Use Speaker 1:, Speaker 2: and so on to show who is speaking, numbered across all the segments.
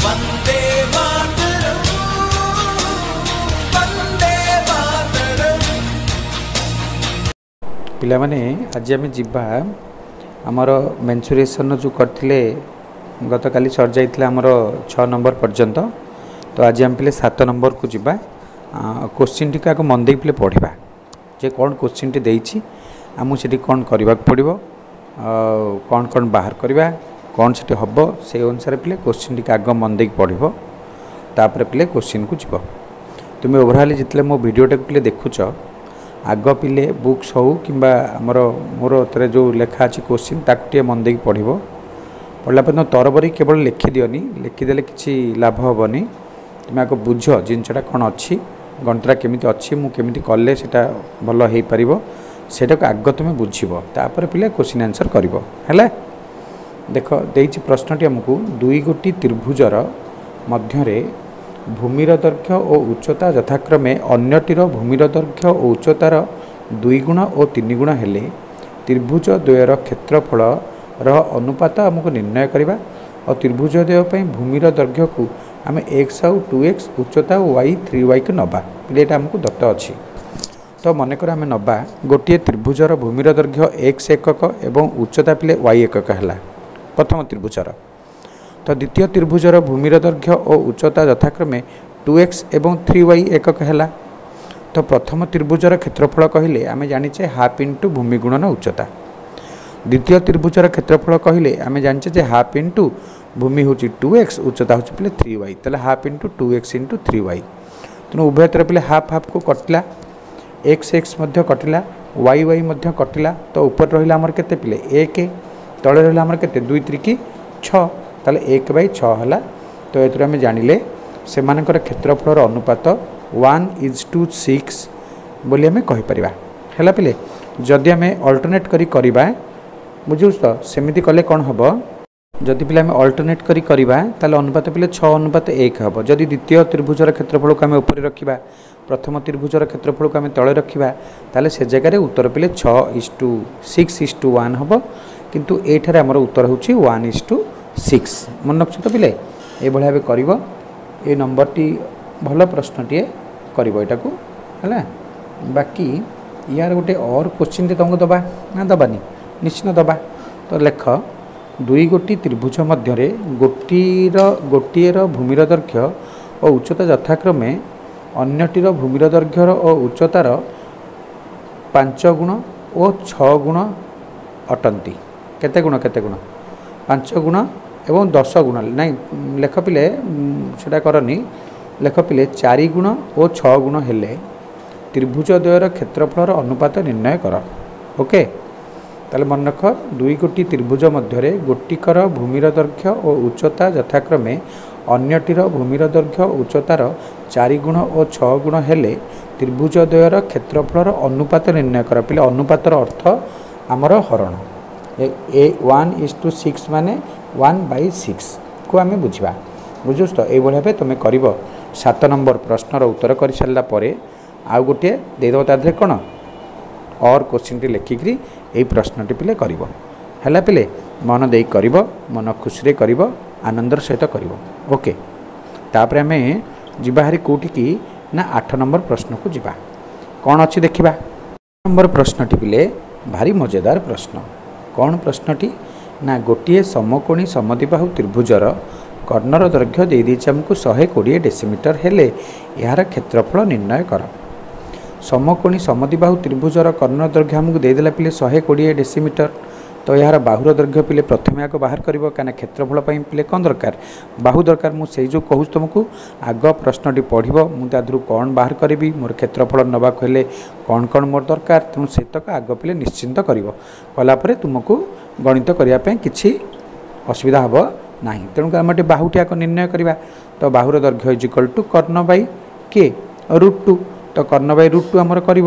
Speaker 1: वंदे मातरम वंदे मातरम।
Speaker 2: पिला माने आज आम जीवा आमर मेन्सुरेशन जो करथिले गत काली सर जाइथिले आमर 6 नंबर पर्यंत। तो आज आम पे 7 नंबर को जीवा क्वेश्चन टी आगे मन दे पे पढ़ा जे कौन क्वेश्चन टी देछि आमु सेठी कौन करबा पड़िबो कौन कौन बाहर करबा कौन सेठी हबो से अनुसार पे क्वेश्चन टी आगे मन दे पढ़िबो तापर पे क्वेश्चन को जीव। तुम ओवरऑल जितले मो वीडियो टा पे देखुच आग पिले बुक्स हो कि आमर मोर थे जो लेखा अच्छी क्वेश्चन ताकू मन दे पढ़ो पढ़ला पर तरबरी केवल लिखिदिनी लिखिदेले किसी लाभ हेनी तुम आगे बुझ जिनसा कौन अच्छी गणितटा केमी अच्छी मुझे कले से भल हो पार से आग तुम बुझापर पे क्वेश्चन आंसर कर देख दे प्रश्नटी आमको दुई गोटी त्रिभुजर मध्य भूमिर दैर्घ्य और उच्चता यथाक्रमे अन्यटीर भूमिर दैर्घ्य और उच्चतार 2 गुण और 3 गुण हेले त्रिभुज द्वयर क्षेत्रफल अनुपात आमको निर्णय करवा और त्रिभुज द्वय भूमिर दैर्घ्य को आम x आउ 2x उच्चता y 3y को नबा ये आमको दत्त अच्छी। तो मनकर आम नबा गोटे त्रिभुजर भूमिर दैर्घ्य x एकक एवं उच्चता पिले y एकक है प्रथम त्रिभुजर। तो द्वितीय त्रिभुजर भूमिर दैर्घ्य और उच्चता यथाक्रमे 2x एवं 3y एकक है। तो प्रथम त्रिभुजर क्षेत्रफल कहले आम जाचे हाफ इंटू भूमि गुणन उच्चता। द्वितीय त्रिभुजर क्षेत्रफल कहले आम जाचे हाफ इंटू भूमि हूँ 2x उच्चता हूँ पे 3y तेल half into 2x into 3y। तेणु उभय तरह पे हाफ हाफ को कटिला x x कटिला y y कटिला। तो ऊपर रहा आमर केते पिले 1 तले रहा आमर केते 2 3 6 ताले 1/6 है। तो ये आम जानिले से क्षेत्रफल अनुपात 1:6 बोली आम कहीपर है पे। जदि आम अल्टरनेट करा बुझुछ तो सेमती कले कौन हम जदि पे आम अल्टरनेट करा ताले अनुपात पे 6:1 हम। जदि द्वितीय त्रिभुजर क्षेत्रफल को आम ऊपर रखा प्रथम त्रिभुजर क्षेत्रफल को आम तले रखा ताले से जगह उत्तर पे 6:6:1 हम किंतु एठार आमर उत्तर हूँ 1:6 मन रखु तो पिले ये भाव कर ये नंबर टी भल प्रश्नटे करा है। बाकी यार गोटे और क्वेश्चन टी तुमको दबा ना दबानी निश्चित दबा। तो लेख दुई गोटी त्रिभुज मध्य गोटीर भूमिर दैर्घ्य और उच्चता यथाक्रमे अन्यटीर भूमिर दैर्घ्यर और उच्चतार 5 गुण और 6 गुण अटंती। केते गुण 5 गुण एवं 10 गुण नहीं लेख पिले सेटा करनी लेख पिले 4 गुण और 6 गुण हेले त्रिभुज द्वयर क्षेत्रफल अनुपात निर्णय कर। ओके ताले मन रख दुई गोटी त्रिभुज मध्य गोटिकर भूमिर दैर्घ्य और उच्चता यथाक्रमे अन्यटीर भूमिर दैर्घ्य और उच्चतार 4 गुण और 6 गुण हेले त्रिभुज द्वयर क्षेत्रफल अनुपात निर्णय कर। पिले अनुपातर अर्थ आमर हरण 1:6 माने 1/6 को आम बुझा बुझुछ। तो ये भाव तुम कर 7 नंबर प्रश्नर उत्तर कर सारापर आउ गोटे देदेव तादे कौन और क्वेश्चन टी लिखिकी यही प्रश्नटी पे कर पे मन दे कर मन खुशी कर आनंदर सहित कर। ओके तापर आम जीवाहारी कौटी की ना 8 नंबर प्रश्न को जीवा कौन अच्छी देखा। नंबर प्रश्नटी पे भारी मजेदार प्रश्न कौन प्रश्नटी ना गोटे समकोणी समद्विबाहु त्रिभुजर कर्णर दैर्घ्य देदी आमको 120 डेसीमीटर हेले यार क्षेत्रफल निर्णय कर। समकोणी समद्विबाहु त्रिभुजर कर्णर दैर्घ्य आमको देदेला पिले 120 डेसीमीटर। तो यार बाहुर दैर्घ्य पिले प्रथम आग बाहर कर कहीं क्षेत्रफल पिले कौन दरकार बाहु दरकार मुझे जो कहूँ तुमको आग प्रश्नटी पढ़ मुझे कौन बाहर करी मोर क्षेत्रफल नवाक हेले कौन कौन मोर दरकार तेणु से तक आग पिले निश्चिंत कलापर तुमको गणित करने किसी असुविधा हम ना। तेणुक आम बाहुटी आग निर्णय करवा। तो बाहुर दैर्घ्य इज इक्वल टू कर्ण बाई के √2। तो कर्ण बाई √2 आमर कर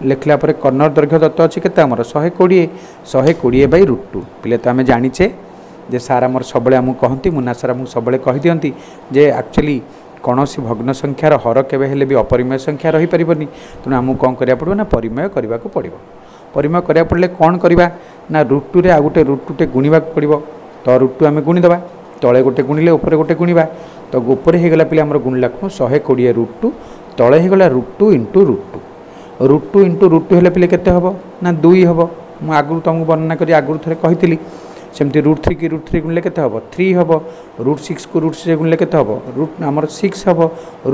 Speaker 2: लिखला कर्णर दैर्घ्य दत्त अच्छी के 120/√2 पे। तो आम जाचे जे सार आमर सब कहती मुन्ना सार आमको सब कहीदिंती जे एक्चुअली कौन सी भग्न संख्यार हर केवे भी अपरिमेय संख्या रही पारनी तेणु आमको कौन करा पड़ो ना परिमेय करने को पड़ो। परिमेय करा पड़े कौन करवा ना √2 रे आ गोटे √2 टे गुणा पड़ो। तो √2 आम गुणीदे तले गोटे गुणिले ऊपर गोटे गुणिबा तो ऊपर हो गला पे आम गुणिला कौन 120 √2 तले हो गला √2 इंटू √2 इंटू √2 हेल्ले पे केते हम ना 2 हम मुझे आगु तुमको वर्णना करी आगु थे कही सेमती √3 की √3 गुणिले केते हम 3 हम √6 को √6 गुणिले केते हम आमर 6 हम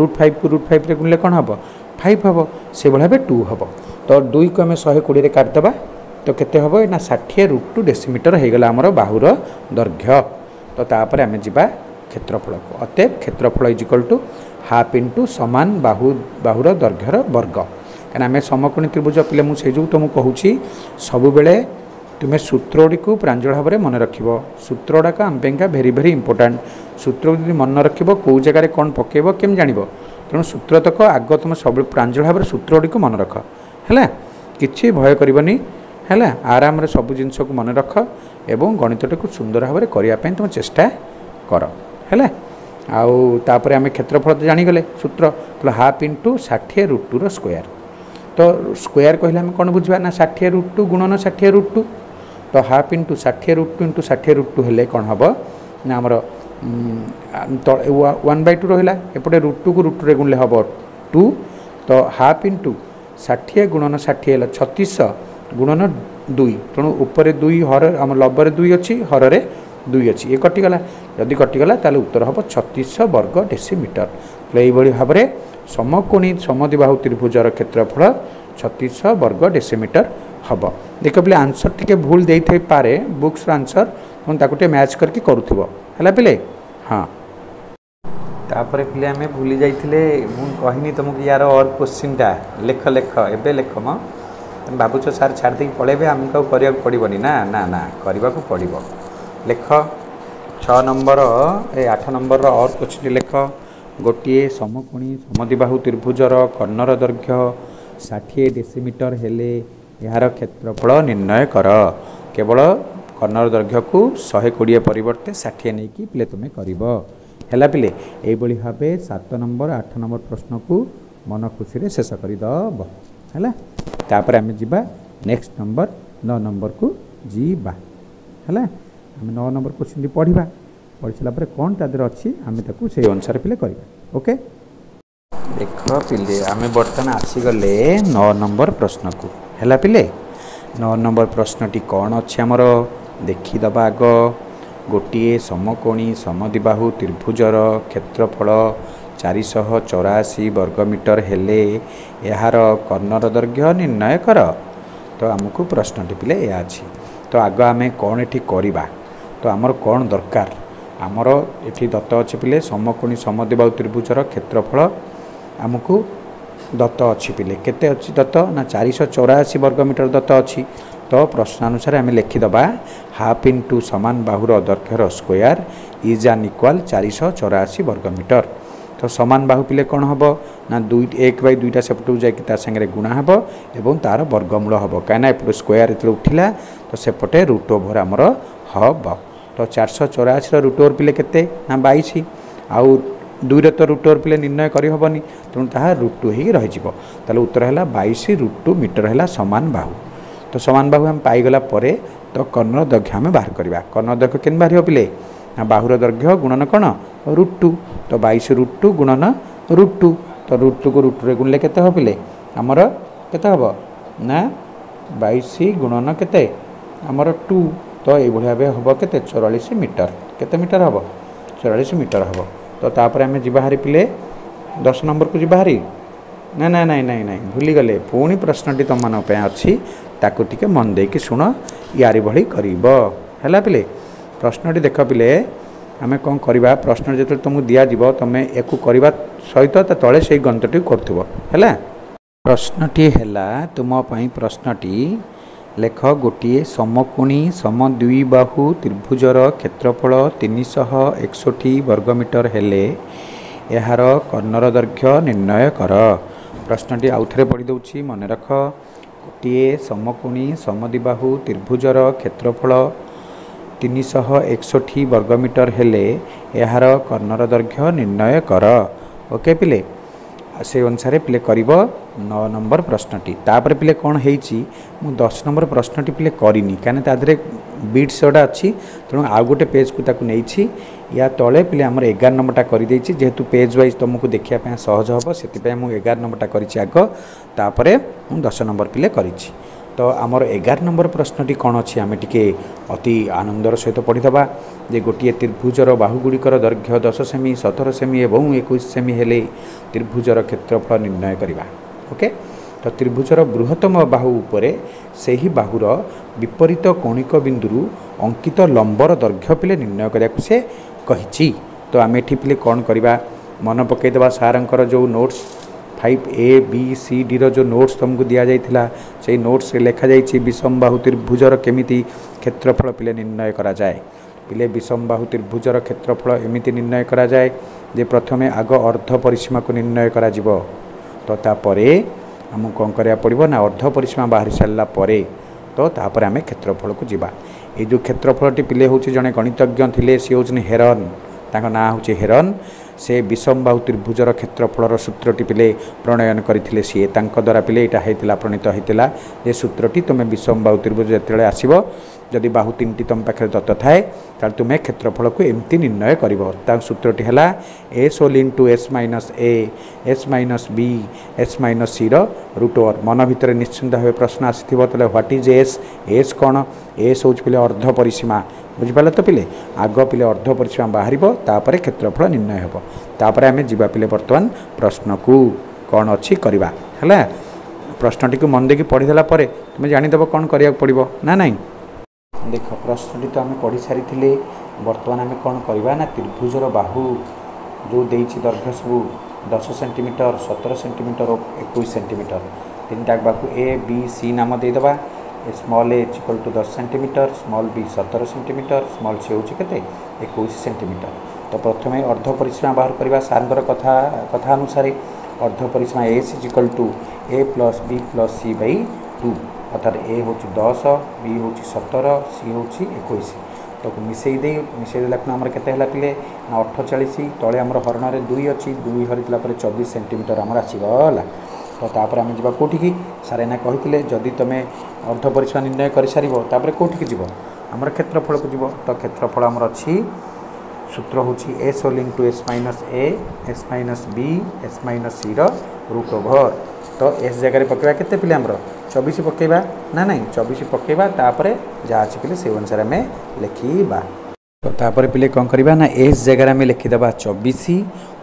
Speaker 2: √5 को √5 रे गुणिले कौन हम 5 हम से भाव 2 हम तो 2 को आम 120 काटिदेबा तो केते हम ना 60 √2 डेसीमीटर हो गला आमर बाहुर दैर्घ्य तो तापर आम जा क्षेत्रफल को अतएव क्षेत्रफल is equal to half into समान बाहुर दैर्घ्यर वर्ग कहीं आम समकोणी त्रिभुज पे मुझे जो तुमको कहूँ सब बेले तुम्हें सूत्रगुड़ी को प्रांजल भाव में मन रख सूत्र गुड़ाक आम भेरी भेरी इंपोर्टाट सूत्र जो मन रख कौ जगार कौन पकेब केम जान तेणु सूत्र तक आग तुम सब प्रांजल भाव में सूत्रगुड़ी को मन रख है कि भय करनी है आराम सब जिनस को मन रख एवं गणित को सुंदर भाव में करने तुम चेष्टा कर है आउे आम क्षेत्रफल तो जाणीगले सूत्र तो हाफ इंटू 60 √2 स्क्वायर तो स्क्वायर कहले आम कौन बुझा ना 60 √2 गुणन 60 √2 तो हाफ इंटू 60 √2 इंटू 60 √2 हेल्ले कौन हम ना आमर 1/2 रहा एपटे √2 को √2 गुणिले हम 2 तो हाफ इंटू 60 गुणन 60 है 36 गुणन 2 तेणु ऊपर 2 हर आम लबर 2 अच्छी हर 2 अच्छी ये कटिगला जदि कटिगला ताले उत्तर हम 36 वर्ग डेसीमीटर तो यही भाव में समकोणी समद्विबाहु त्रिभुजर क्षेत्रफल 36 वर्ग डेसीमीटर हम देख पे आंसर टी भूल दे पारे बुक्स आंसर तुम ताकू मैच करके करूथबो है पे हाँ तापर पे आम भूली जाइए कहनी तुमको यार और क्वेश्चनटा लेख लेख एबे लेख म भावुच सार छाड़ दे पलैबे आमको करा पड़ोनी ना ना ना करने को पड़ो लेख 6 नंबर 8 नंबर और क्वेश्चन लेख गोटे समकोणी समद्विबाहु त्रिभुजर कर्णर दैर्घ्य 60 डेसीमीटर हेले यार क्षेत्रफल निर्णय कर केवल कर्णर दैर्घ्य को 120 परिवर्ते 60 नहीं कि पे तुम्हें कर पे यही भाव 7 नंबर 8 नंबर प्रश्न को मन खुशी शेष करदेव है तापर आम जा नेक्स्ट नंबर 9 नंबर को जीवा है आम 9 नंबर क्वेश्चन पढ़ा पढ़ी सारा कौन तादर अच्छी आम से अनुसार पे करवा ओके देख पिले आम बर्तमान आसीगले 9 नंबर प्रश्न को है पिले 9 नंबर प्रश्नटी कौन अच्छी आमर देखीदे आग गोटे समकोणी समद्विबाहु त्रिभुजर क्षेत्रफल 484 वर्गमीटर हेले यार कर्णर दैर्घ्य निर्णय कर तो आमको प्रश्नटी पिले या अच्छी तो आग आम कौन ये करवा तो आमर कौन दरकार आमर ये दत्त अच्छे पिले समकोणी समद्विबाहु त्रिभुजर क्षेत्रफल आमको दत्त अच्छी पिले केते अच्छी दत्त ना 484 वर्गमीटर दत्त अच्छी तो प्रश्नानुसार आम लिखिदबा हाफ इंटू समान बाहुर दैर्घ्यर स्क्वायर इज एन इक्वाल 484 वर्गमीटर तो समान बाहु पिले कौन हम ना 1/2 सेपटू जाए गुणा हम एवं तार वर्गमूल हम कहीं एपटे स्क्वायर जो उठिला तो सेपटे √ओवर आमर हम तो 484 √ओवर पिले केते ना 22 आउ 2 रे तो √ओवर पिले निर्णय करहबनी तेणु ताहा √2 ही रही उत्तर है 22 √2 मीटर है समान बाहु तो समान बाहु आम पाईगला परे तो कर्णर दैर्घ्य आम बाहर करवा कर्णर दैर्घ्य केन बाहर पिले ना बाहुर दैर्घ्य गुणन कौन √2 तो 22 √2 गुणन √2 तो √2 को √2 गुणिले केते हो पिले आमर केते हबो ना 22 गुणन केते आमर 2 तो ये भाव हम केते 44 मीटर केते मीटर हम 44 मीटर हम तो तापर आम जीवाहारी पिले 10 नंबर को जीवाहारी ना ना ना ना ना भूली गले पुणी प्रश्नटी तुम मान अच्छी ताकू टिके मन देकी शुण यारी भली करिब है पिले प्रश्नटी देख पिले आम कौन करवा प्रश्न जो तुमको दिज्व तुम एक करवा सहित तले से गणितटी कर प्रश्नटी है तुमपाई प्रश्नटी लेख गोटे समकोणी समद्विबाहु त्रिभुजर क्षेत्रफल 361 वर्गमीटर हेले यार कर्णर दैर्घ्य निर्णय कर प्रश्नटी आउ थे पढ़ी दूँ मन रख गोटे समकोणी समद्विबाहु त्रिभुजर क्षेत्रफल 361 वर्गमीटर हेले यार कर्णर दैर्घ्य निर्णय कर ओके पिले से अनुसार पिले कर 9 नंबर प्रश्नटी तापर पिले कौन होती 10 नंबर प्रश्नटी पिले करनी कहीं तादे बिट्स जोड़ा अच्छी तेणु आउ गोटे पेज को नहीं या तले पिले आमर 11 नंबरटा कर जेहेतु पेज वाइज तुमको देखा सहज हम से 11 नंबरटा कर आग तापर 10 नंबर पिले कर तो आमर 11 नंबर प्रश्नटी कौन अच्छी आम टे अति आनंदर सहित पढ़ीदबा जे गोटे त्रिभुजर बाहुगुड़िकर दैर्घ्य 10 सेमी 17 सेमी और 21 सेमी हेले त्रिभुजर क्षेत्रफल निर्णय करवा। ओके तो त्रिभुजर बृहत्तम बाहु उपरे सेही बाहुर विपरीत कौणिक बिंदु अंकित लंबर दैर्घ्य पिले निर्णय करने से कही। तो आम एठी पिले कौन करवा मन पकईदे सारंकर जो notes 5A B C D रो जो नोट्स तुमको दि जाइथिला से नोट्स रे लिखा जाइछि विषम बाहु त्रिभुजर केमिति क्षेत्रफल पिले निर्णय करा जाए। पिले विषम बाहु त्रिभुजर क्षेत्रफल एमिति निर्णय करा जाए जे प्रथमे आग अर्ध परिसीमा को निर्णय करा जिवो तो तापरे हमको कौन करिया पड़िबो ना अर्ध परिसीमा बाहरी सारला परे तो तापर आमे क्षेत्रफल को जिबा। ए जो क्षेत्रफलटी पिले होछि जने गणितज्ञ थिले से होछन हेरन ताका ना होछि हेरन से विषम बाहु त्रिभुजर क्षेत्रफलर सूत्रटी पिले प्रणयन करथिले सी तांको द्वारा पिले एटा हेतिला प्रणीत हेतिला जे सूत्रटी तुमे विषम बाहु त्रिभुज जेतेले आसीबो जदि बाहु तीनटी तुम पाखे दत्त थाए ताले तुमे क्षेत्रफल को एमती निर्णय करिवो। ता सूत्रटी हला s whole into s minus a s minus b s minus c रो रूट ओवर। मन भितर निश्चिंत भाव प्रश्न आसीथिबो तले व्हाट इज s कौन s होच पिले अर्ध परिसीमा बुझिपाले तो पिले आग पिले अर्ध परिसीमा बाहरिबो तापरे क्षेत्रफल निर्णय हेबो तापरे आमे जिबा पिले वर्तमान प्रश्न को कौन अच्छी करवा हला। प्रश्नटी को मन देखि पढ़ी देला परे तुमे जानि देबो कौन करिया पड़िबो ना नहीं। देख प्रश्नटी तो आम पढ़ी सारी बर्तमान आम कौन करवा ना त्रिभुजर बाहु जो देइछि दैर्घ्य सब 10 सेंटीमीटर 17 सेंटीमीटर और 21 सेंटीमीटर तीन टाक बाहु ए बी सी नाम देदेबा। Small A equal to 10 centimetre small B 17 centimetre small C होछि केते 21 सेंटीमीटर। तो प्रथमे अर्ध परिसीमा बाहर करवा सारंकर कथा अनुसार अर्ध परिसीमा S is equal to A plus B plus C by 2 अर्थात ए हूँ 10 बी हूँ 17 सी हूँ 21 तो मिसई देला आमर के 48 तले आमर हरण 2 अच्छी 2 हरिला 24 सेंटीमीटर आमर आसीगला। तो तापर आम जा कौटी सार एना कहते जदि तुम अर्ध परिसीमा निर्णय कर सार तापर कौटी जीव आमर क्षेत्रफल को जीव। तो क्षेत्रफल आमर अच्छी सूत्र हूँ s whole into s minus a s minus b s minus c रो रूट ओवर। तो s जगह पकेबा केते पिले आमर 24 पकेबा ना नहीं 24 पकेबा तापरे जा अछि पिले से अनुसार आमे लिखिबा। तो तापरे पिले कोन करबा ना s जगह आमे लिखि देबा 24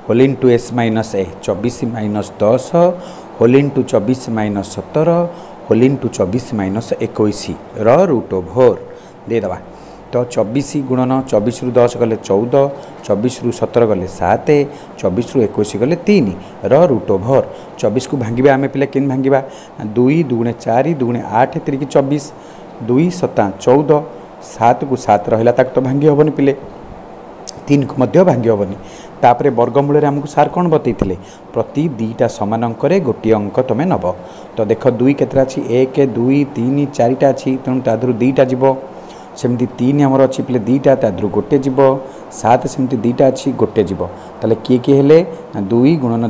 Speaker 2: whole into s minus a 24 minus 10 whole into 24 minus 17 whole into 24 minus 21 रो रूट ओवर दे देबा। तो 24 गुणन 24 रु 10 गले 14 24 रु 17 गले 7 24 रु 21 गले 3 रो रूट ओवर। 24 को भांगिबा आमे पिले किन भांगिबा 2 2 4 2 8 3 24 2 7 14 7 को 7 रहिला तक तो भांगी होबनी पिले 3 को मध्य भांगी होबनी। तापरे वर्गमूल रे हमको सार कोन बतैथिले प्रति दुईटा समान अंक रे गोटी अंक तमे नब। तो देख 2 केतरा अछि 1 2 3 4टा अछि तनु तादरु दुईटा जीवो सेमती 3 आमर अच्छी पिले 2टा तादरु गोटे जीव 7 सेमती 2टा अच्छी गोटे जीव ताले किए हेले 2 गुणन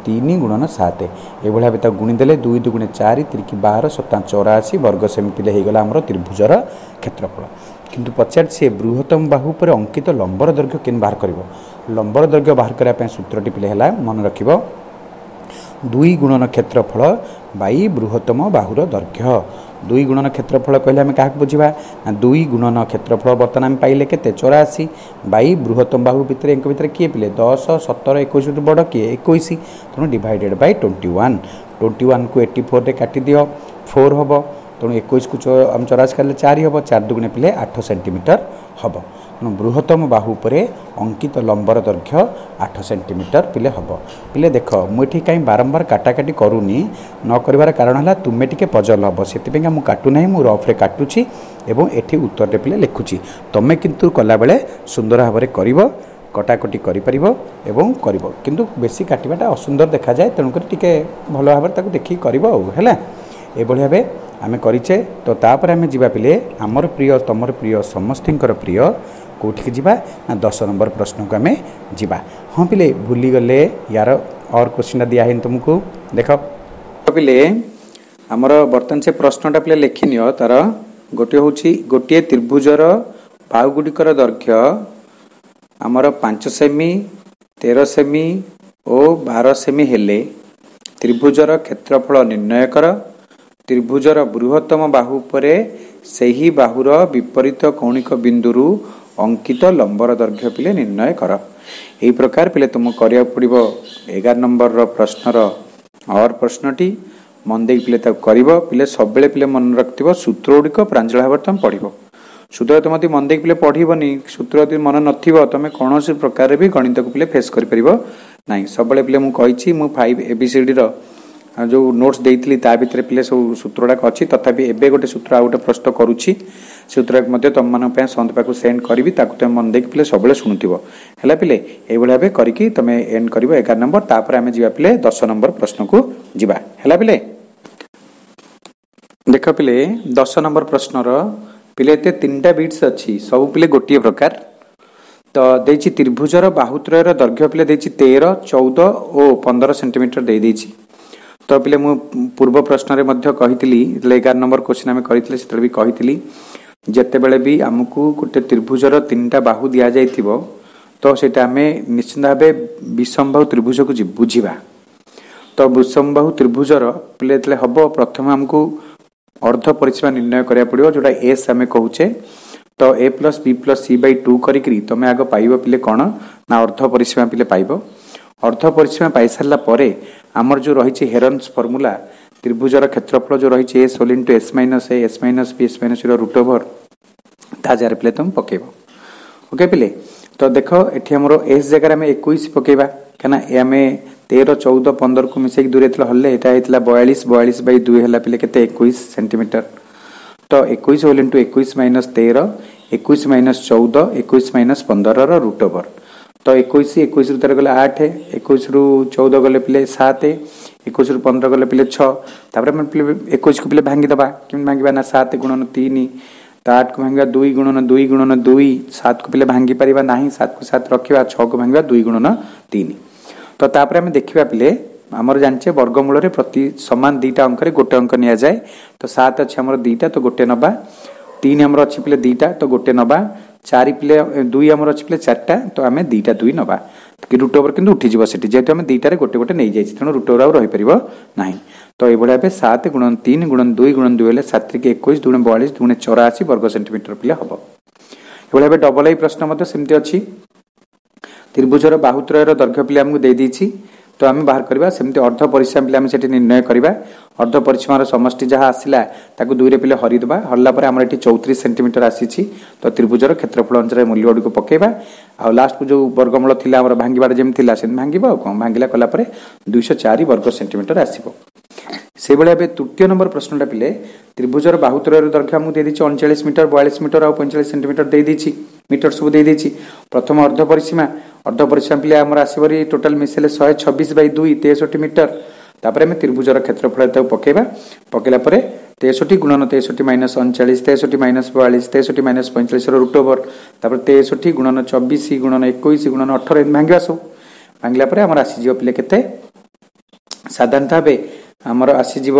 Speaker 2: 3 गुणन 7 ए भलिया बेता गुणीदेले 2 2 4 3 12 7 84 वर्ग सेमी पिले हो गला आमर त्रिभुजर क्षेत्रफल। किंतु पचार से बृहत्तम बाहु पर अंकित लंबर दैर्घ्य केन बाहर करिवो लंबर दैर्घ्य बाहर करबा सूत्रटी पिले हला मन रखिबो 2 गुणन क्षेत्रफल बाई बृहत्तम बाहुर दैर्घ्य। 2 गुणन क्षेत्रफल कहले आम क्या बुझा 2 गुणन क्षेत्रफल बर्तमान आम पाइले के 84 बाई बृहत्तम बाहु भितर इनके भितर किए पिले 10 17 21 बड़ किए 21 तेणु डिवाइडेड बाई 21 21 को 84 रे काटी दियो 4 हम तेणु 21 को 84 कर 4 हम 4 दुगुणे पिले 8 सेंटीमीटर हम तेणु बृहत्तम बाहु पर अंकित लंबर दैर्घ्य 8 सेंटीमीटर पिले हम। पिले देख मुझे कहीं बारंबार काटाकाटी करूनी न कर कारण है तुम्हें टे पजल हम से काटूना मु रफ्रे काटुची एवं एठी उत्तर पिले लिखुची तुम्हें किंतु कला बेले सुंदर भाव में कर कटाकटी कर किंतु बेसी काटाटा असुंदर देखा जाए तेणुक टे भल भाव में देखिए कर एभली भाव आम करीचे। तो तापर आम जीवा पिले आमर प्रिय तमर प्रिय समस्तर प्रिय कौटिक जीवा ना 10 नंबर प्रश्न को आम जीवा। हाँ पिले भूली गले यार और क्वेश्चन दिया है तुमको देख पिले आमर बर्तमान से प्रश्नटा पिले लिखिनियो तार गोटे हूँ गोटे त्रिभुजर बाहुगुड़िकर दैर्घ्य आमर 5 सेमी 13 सेमी और 12 सेमी हेले त्रिभुजर क्षेत्रफल निर्णय कर। त्रिभुजर बृहत्तम बाहु परे सही बाहुर विपरीत कौणिक बिंदुरु अंकित लंबर दैर्घ्य पिले निर्णय कर। यही प्रकार पिले तुम करिया पड़िबो 11 नंबर प्रश्नर और प्रश्नटी मन दे पिले करिबो। पिले सब बेले पिले मन रखिबो सूत्र गुड़िक प्रांजल भाव तुम पढ़िबो। सूत्र तुम मन दे पिले पढ़िबनी सूत्र यदि मन नथिबो तुम कौन सी प्रकार भी गणित को पिले फेस कर परिबो नाही। सब बेले पिले मु कहिछि मु 5 एबीसीडी रो जो नोट्स देइतली ता भितर पिले सब सूत्रडा अछि। तथापि एबे गोटे सूत्र आ गोटे प्रश्न करूछि सूत्र मध्ये तुम मन पे संत पाकु सेंड करबी ताकु तुम मन देख पिले सब बेले सुनुथिबो हैला पिले ए भले भाबे करिकि तुम एंड करिवो 11 नंबर। तापर आमे जिबा पिले 10 नंबर प्रश्न को जिबा हैला पिले। देख पिले 10 नंबर प्रश्न रो पिले ते तीनटा बिट्स अछि सब पिले गोटिए प्रकार। तो देछि त्रिभुजर बाहुत्रयर दैर्घ्य पिले देछि 13 14 और 15 सेंटीमीटर दे देछि। तो पिले मु पूर्व प्रश्न रे मध्य कहितली 11 नंबर क्वेश्चन आमे करितले सेतले भी कहितली जत्ते बेले भी हमकु गोटे त्रिभुजर तीनटा बाहु दिया जाइथिबो तो सेटा आमे निश्चित भाबे विषमबाहु त्रिभुज को बुझिबा। तो विषमबाहु त्रिभुजर पिले तले हबो प्रथम हमकु अर्ध परिसीमा निर्णय करिया पड़िबो जोटा एस आमे कहूचे। तो a + b + c / 2 करिकरी तमे आगो पाइबो पिले कोन ना अर्ध परिसीमा पिले पाइबो। अर्ध परिसीमा पाई सारला परे हमर जो रहिछि हेरन्स फार्मूला त्रिभुजर क्षेत्रफल जो रहिछि s whole into s - a s - b s - c रो रूट ओवर ता जार पिले तुम पकेबो। ओके पिले तो देखो एठी हमरो s जगह में 21 पकेबा कना ए हमें 13 14 15 को मिसे की दूरे तले हल्ले एटा हेतला 42 42/2 हला पिले केते 21 सेंटीमीटर। तो 21 होल इनटू 21 - 13 21 - 14 21 - 15 रो रूट ओवर। तो 21 21 रु 13 गले 8 21 रु 14 गले पिले 7 21 रु 15 गले पिले 6 तापर हम पिले 21 को पिले भांगी दबा किम भांगीबा ना 7 गुणन 3 तो 8 को भांगीबा 2 गुणन 2 गुणन 2 7 को पिले भांगी परिबा नाही 7 को 7 रखिबा 6 को भांगीबा 2 गुणन 3। तो तापर हम देखिबा पिले हमर जानचे वर्गमूल रे प्रति समान दीटा अंक रे गोटे अंक निया जाय। तो 7 अछि हमर दीटा तो गोटे नबा 3 हमर अछि पिले दीटा तो गोटे नबा 4 पिले 2 हमर अछि पिले 4टा तो आमे दीटा 2 नबा कि रूट ओवर किंतु उठी जिवो सेठी जेतु हम दीटा रे गोटे गोटे नै जायछि तनो रूट ओवर आ रहि परिबो नाही। तो ए बडा पे 7 गुणन 3 गुणन 2 गुणन 2 हेले 7 के 21 2 42 2 84 वर्ग सेंटीमीटर पिले हबो। ए बडा पे डबल आई प्रश्न मते सेमति अछि त्रिभुजर बाहुत्रयर दैर्घ्य पिले हमकु दे दिछि। तो आम बाहर करबा सेमति अर्ध परिसीमा पिले हम सेठी निर्णय करबा। अर्ध परिसीमार समष्टि जहा आसिला ताकु 2 रे पिले हरि दबा हल्ला पर हमर एठी 34 सेंटीमीटर आसीछि। तो त्रिभुजर क्षेत्रफल अनुसार मूल्य गुडी को पकेबा आ लास्ट को जो वर्गमूल थिला हमर भांगीबार जेम थिला सेन भांगीबा कोन भांगिला कला पर 204 वर्ग सेंटीमीटर आसीबो। से बेले बे तृतीय नंबर प्रश्नटा पिले त्रिभुजर बाहुत्रयर दैर्घ्य हमकु दे दिछि 39 मीटर 42 मीटर और 45 सेंटीमीटर दे दिछि मीटर सब दे दिछि। प्रथम अर्ध परिसीमा पिले हमर आसीबरी टोटल मिसेले 126/2 63 मीटर। तापर हम त्रिभुजर क्षेत्रफल त पकेबा पकेला परे 63 गुणन 63 - 39 63 - 42 63 - 45 रो रूट ओवर तापर 63 गुणन 24 गुणन 21 गुणन 18 भांगिबा सब भांगिला परे हमर आसी जिवो पिले केते साधारणतः बे हमर आसी जीव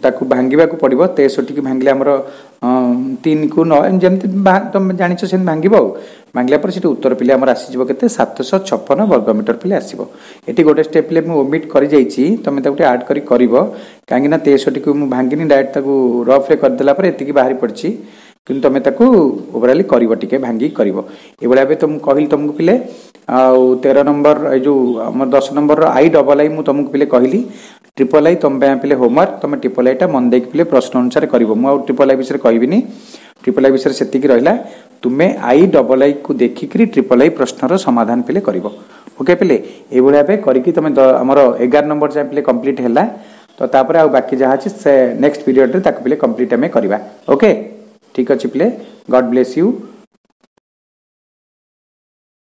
Speaker 2: ताकू भांगिबा को पड़िबो 63 की भांगिले हमर 3 को 9 जेमति तुम जानिछो सेन भांगिबो भांगिला पर सेट उत्तर पिले हमर आसी जीव केते 756 वर्ग मीटर पिले आसीबो। एटी गोटे स्टेप पिले मु ओमिट करि जाईची तमे ताकू ऐड करि करिवो कांगी ना 63 को मु भांगिनी डायरेक्ट ताकू रफ रे कर देला पर एति की बाहरी पड़ची किंतु तमे ताकू ओवरऑली करिवो टिके भांगी करिवो ए बडा बे तुम कहि तुमको पिले आ 13 नंबर ए जो हमर 10 नंबर रो आई डबल आई मु तुमको पिले कहिली ट्रिपल आई तुम पे पिले होमवर्क तुम ट्रिपल आई टा मन देख पिले प्रश्न अनुसार करिवो मु ट्रिपल आई विषय कहिबिनी ट्रिपल आई विषय सेति की रहला तुमे आई डबल आई को देखि करी ट्रिपल आई प्रश्न रो समाधान पिले करिवो। ओके पिले ए बडा बे करिकि तुमे हमर 11 नंबर जा पिले कंप्लीट हैला तो तापर आ बाकी जहा अछि नेक्स्ट पीरियड रे ताक पिले कंप्लीट हमें करबा। ओके ठीक अछि पिले गॉड ब्लेस यू।